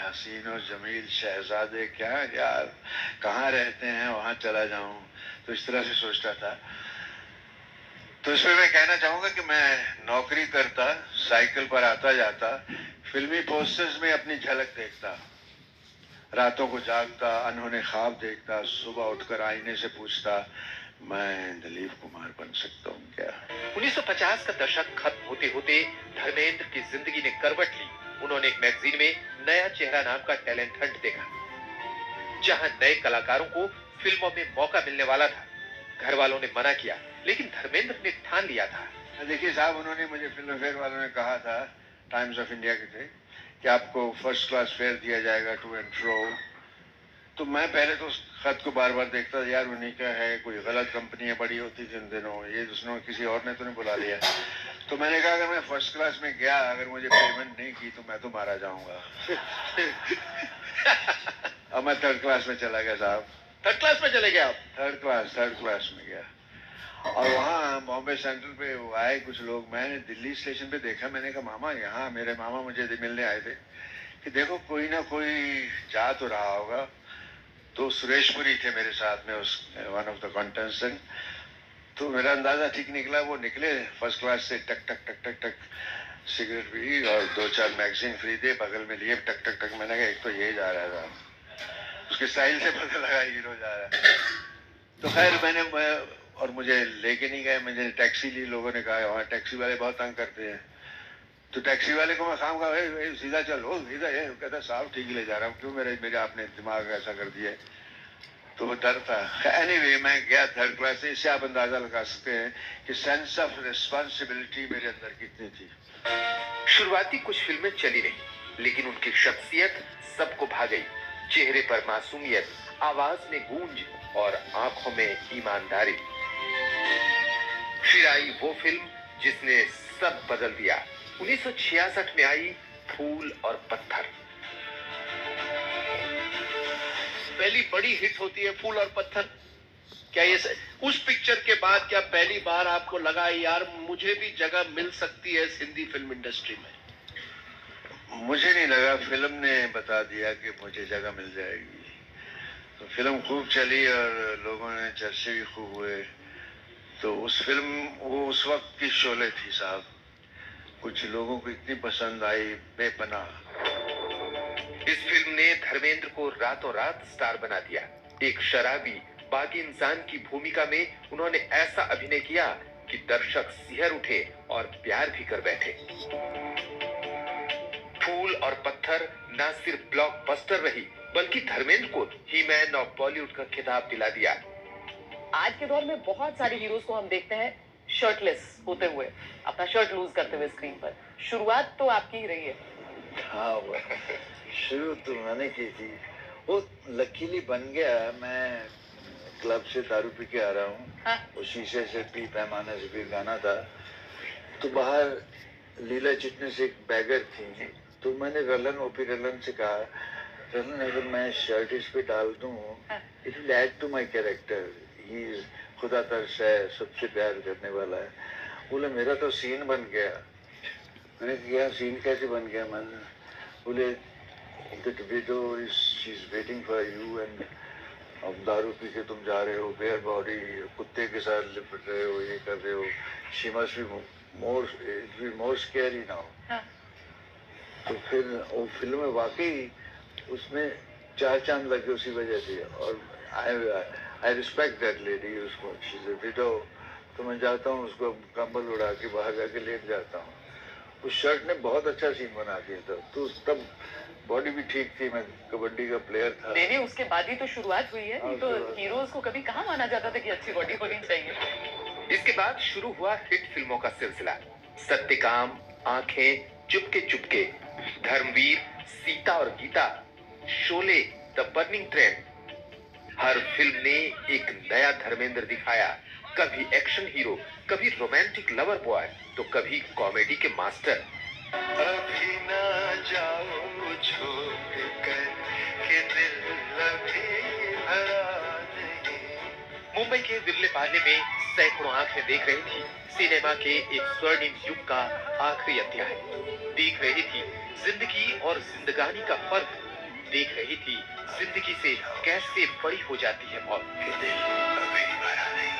हसीन और जमील शहजादे, क्या यार कहाँ रहते हैं, वहां चला जाऊं, तो इस तरह से सोचता था। तो इसमें मैं कहना चाहूंगा कि मैं नौकरी करता, साइकिल पर आता जाता, फिल्मी पोस्टर्स में अपनी झलक देखता, रातों को जागता, अनहोने ख्वाब देखता, सुबह उठकर आईने से पूछता, मैं दिलीप कुमार बन सकता हूँ क्या। 1950 का दशक खत्म होते होते धर्मेंद्र की जिंदगी ने करवट ली। उन्होंने एक मैगजीन में नया चेहरा नाम का टैलेंट हंट देखा, जहां नए कलाकारों को फिल्मों में मौका मिलने वाला था। घर वालों ने मना किया, लेकिन धर्मेंद्र ने ठान लिया था। देखिए साहब, उन्होंने मुझे फिल्म फेयर वालों ने कहा था, टाइम्स ऑफ इंडिया के थे, कि आपको फर्स्ट क्लास फेयर दिया जाएगा टू एंड फ्रो। तो मैं पहले तो उस खत को बार बार देखता था, यार उन्हीं का है, कोई गलत कंपनियां बड़ी होती थी उन दिनों, ये उसने किसी और ने तो नहीं बुला लिया। तो मैंने कहा अगर मैं फर्स्ट क्लास में गया, अगर मुझे पेमेंट नहीं की तो मैं तो मारा जाऊंगा। अब मैं थर्ड क्लास में चला गया साहब। थर्ड क्लास में चले गए आप? थर्ड क्लास में गया। और वहाँ बॉम्बे सेंट्रल पे आए कुछ लोग, मैंने दिल्ली स्टेशन पे देखा, मैंने कहा मामा, यहाँ मेरे मामा मुझे मिलने आए थे, कि देखो कोई ना कोई जा तो रहा होगा। तो सुरेशपुरी थे मेरे साथ में, उस वन ऑफ द कंटेस्टेंट। तो मेरा अंदाजा ठीक निकला, वो निकले फर्स्ट क्लास से, टक टक टक टक टक सिगरेट पी और 2-4 मैगजीन खरीदे, बगल में लिए, टक टक टक। मैंने कहा एक तो ये जा रहा था, उसके स्टाइल से पता लगा हीरो जा रहा है। तो खैर और मुझे लेके नहीं गए, मुझे टैक्सी ली, लोगों ने कहा वहाँ टैक्सी वाले बहुत तंग करते हैं। तो टैक्सी वाले को मैं खाम कहा, सीधा चल, वो सीधा है, कहता साहब ठीक ले जा रहा हूँ, क्यों मेरे आपने दिमाग ऐसा कर दिया। तो वो डर था। एनीवे मैं गया थर्ड क्लास से। इससे आप अंदाजा लगा सकते हैं कि सेंस ऑफ रिस्पॉन्सिबिलिटी मेरे अंदर कितनी थी। शुरुआती कुछ फिल्में चली नहीं, लेकिन उनकी शख्सियत सबको भा गई। चेहरे पर मासूमियत, आवाज में गूंज और आंखों में ईमानदारी। फिर आई वो फिल्म जिसने सब बदल दिया। 1966 में आई फूल और पत्थर। पहली बड़ी हिट होती है फूल और पत्थर। क्या ये उस पिक्चर के बाद क्या पहली बार आपको लगा यार मुझे भी जगह मिल सकती है इस हिंदी फिल्म इंडस्ट्री में? मुझे नहीं लगा, फिल्म ने बता दिया कि मुझे जगह मिल जाएगी। तो फिल्म खूब चली और लोगों ने चर्चे भी खूब हुए। तो उस फिल्म, वो उस वक्त की शोले थी साहब, कुछ लोगों को इतनी पसंद आई बेपनाह। इस फिल्म ने धर्मेंद्र को रातों रात स्टार बना दिया। एक शराबी बागी इंसान की भूमिका में उन्होंने ऐसा अभिनय किया कि दर्शक सिहर उठे और प्यार भी कर बैठे। फूल और पत्थर न सिर्फ ब्लॉकबस्टर रही, बल्कि धर्मेंद्र को ही मैन ऑफ बॉलीवुड का खिताब दिला दिया। आज के दौर में बहुत सारे हीरोज को हम देखते हैं शर्टलेस होते हुए, अपना शर्ट लूज करते हुए स्क्रीन पर। शुरुआत तो आपकी ही रही है। हाँ, वो शुरू तो मैंने की थी, वो लकीली बन गया। मैं क्लब से दारू पी के आ रहा हूँ, हाँ? वो शीशे से पी पैमाने से पी गाना था। तो बाहर लीला चिटनेस एक बैगर थी। तो मैंने ओपी रलन से कहा, रलन अगर मैं शर्ट इस पे डाल दूँ, it will add to my character. ही खुदा तरस है, सबसे प्यार करने वाला है। बोले मेरा तो सीन बन गया। मैंने कहा सीन कैसे बन गया? मैंने बोले that widow is she's waiting for you and अब दारू पी के तुम जा रहे हो, बेयर बॉडी, कुत्ते के साथ लिपट रहे हो, ये कर रहे हो, she must be more scary now। तो फिर वो फिल्म में वाकई उसमें 4 चांद लगे उसी वजह से। और आई रिस्पेक्ट दैट लेडी, उसको she's a widow। तो मैं जाता हूँ, उसको कंबल उड़ा के बाहर जाके लेट जाता हूँ। उस शर्ट ने बहुत अच्छा सीन बना दिया था। तो तब बॉडी भी ठीक थी, मैं कबड्डी का प्लेयर था। नहीं, उसके बाद ही तो शुरुआत हुई है। नहीं तो हीरोज को कभी कहाँ माना जाता था कि अच्छी बॉडी होनी चाहिए। इसके बाद शुरू हुआ हिट फिल्मों का सिलसिला। सत्यकाम, आंखें, चुपके चुपके, धर्मवीर, सीता और Geeta, Sholay, the burning train. हर फिल्म ने एक नया धर्मेंद्र दिखाया। कभी एक्शन हीरो, कभी रोमांटिक लवर बॉय, तो कभी कॉमेडी के मास्टर। अभी ना जाओ छोड़ कर के दिल अभी भरा नहीं। मुंबई के विरले पार्ले में सैकड़ों आंखें देख रही थी सिनेमा के एक स्वर्णिम युग का आखिरी अध्याय। देख रही थी जिंदगी और जिंदगानी का फर्क देख रही थी जिंदगी से कैसे बड़ी हो जाती है मौत। कि दिल अभी भरा नहीं।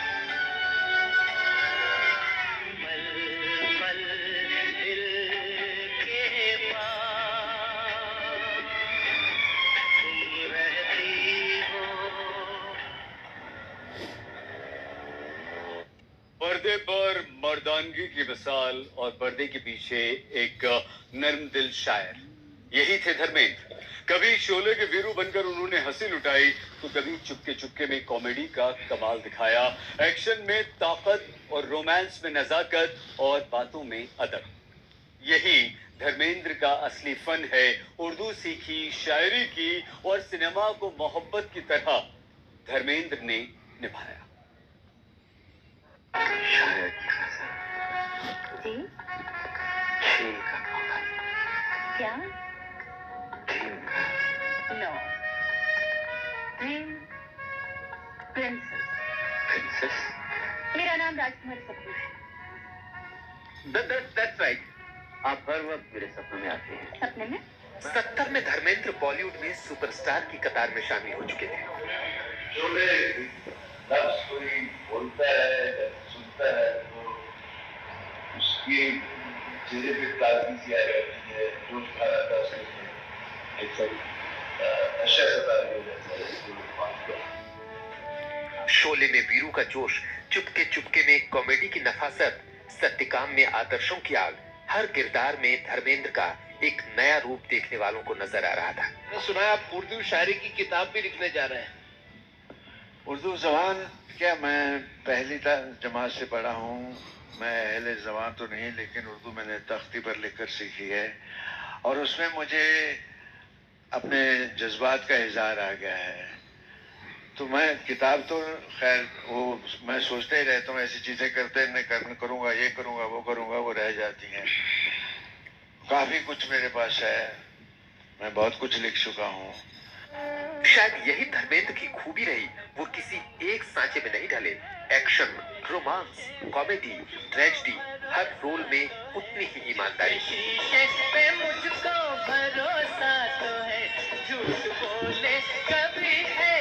पर्दे पर मर्दानगी की मिसाल और पर्दे के पीछे एक नर्म दिल शायर, यही थे धर्मेंद्र। कभी शोले के वीरू बनकर उन्होंने हंसी लुटाई तो कभी चुपके चुपके में कॉमेडी का कमाल दिखाया, एक्शन में ताकत और रोमांस में नजाकत और बातों में अदब। यही धर्मेंद्र का असली फन है। उर्दू सीखी, शायरी की और सिनेमा को मोहब्बत की तरह धर्मेंद्र ने निभाया। शायद की कसम जी खेल का मौका क्या? ड्रीम का। No, dream princess. प्रिंसेस। मेरा नाम राजकुमारी सपना है। That's right. आप हर वक्त मेरे सपनों में आते हैं। सपने में? 70 में धर्मेंद्र बॉलीवुड में सुपरस्टार की कतार में शामिल हो चुके थे। शोले लफ्ज कोई बोलता है, सुनता है तो उसके चेहरे पे ताजगी सी आ जाती है, जोश भरा रहता है उसके, एक नशा सता हो जाता है। शोले में वीरू का जोश, चुपके चुपके में कॉमेडी की नफासत, सत्यकाम में आदर्शों की आग, हर किरदार में धर्मेंद्र का एक नया रूप देखने वालों को नजर आ रहा था। मैंने सुना है आप उर्दू शायरी की किताब भी लिखने जा रहे हैं। उर्दू जबान क्या, मैं पहली जमात से पढ़ा हूँ। मैं अहले जबान तो नहीं, लेकिन उर्दू मैंने तख्ती पर लिखकर सीखी है और उसमें मुझे अपने जज्बात का इजहार आ गया है। तो मैं किताब तो खैर वो मैं सोचते ही रहता हूँ, ऐसी चीजें करूँगा, ये करूँगा, वो रह जाती हैं। काफी कुछ मेरे पास है, मैं बहुत कुछ लिख चुका हूँ। शायद यही धर्मेंद्र की खूबी रही, वो किसी एक सांचे में नहीं ढले। एक्शन, रोमांस, कॉमेडी, ट्रेजेडी, हर रोल में उतनी ही ईमानदारी। शीशे पे मुझको भरोसा तो है, झूठ बोले कभी है